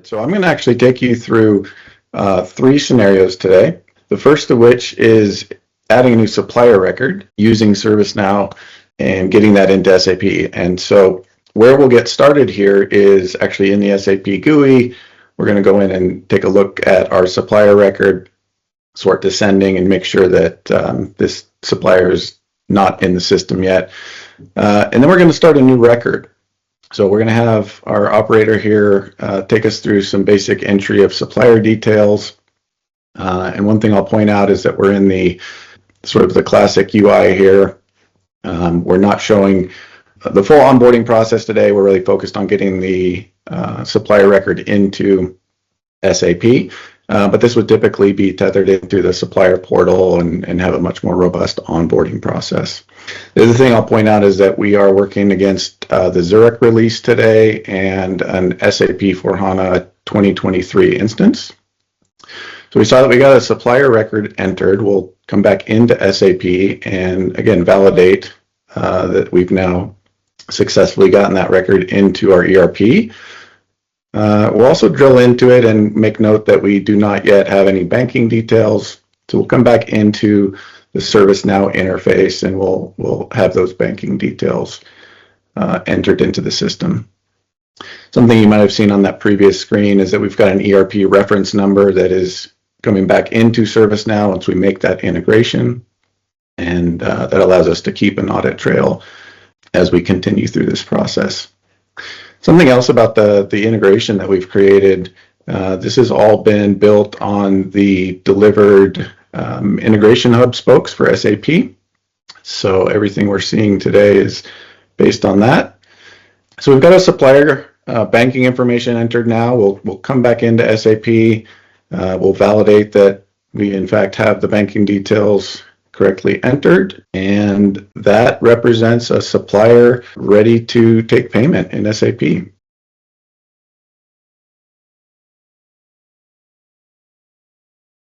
So I'm going to actually take you through three scenarios today. The first of which is adding a new supplier record using ServiceNow and getting that into SAP. And so where we'll get started here is actually in the SAP GUI. We're going to go in and take a look at our supplier record, sort descending, and make sure that this supplier is not in the system yet. And then we're going to start a new record. So we're going to have our operator here take us through some basic entry of supplier details. And one thing I'll point out is that we're in the sort of the classic UI here. We're not showing the full onboarding process today. We're really focused on getting the supplier record into SAP. But this would typically be tethered into the supplier portal and have a much more robust onboarding process. The other thing I'll point out is that we are working against the Zurich release today and an SAP S/4HANA 2023 instance. So we saw that we got a supplier record entered. We'll come back into SAP and again validate that we've now successfully gotten that record into our ERP. We'll also drill into it and make note that we do not yet have any banking details. So we'll come back into the ServiceNow interface and we'll have those banking details entered into the system. Something you might have seen on that previous screen is that we've got an ERP reference number that is coming back into ServiceNow once we make that integration. And that allows us to keep an audit trail as we continue through this process. Something else about the integration that we've created, this has all been built on the delivered integration hub spokes for SAP. So everything we're seeing today is based on that. So we've got a supplier banking information entered now. We'll come back into SAP. We'll validate that we in fact have the banking details correctly entered, and that represents a supplier ready to take payment in SAP.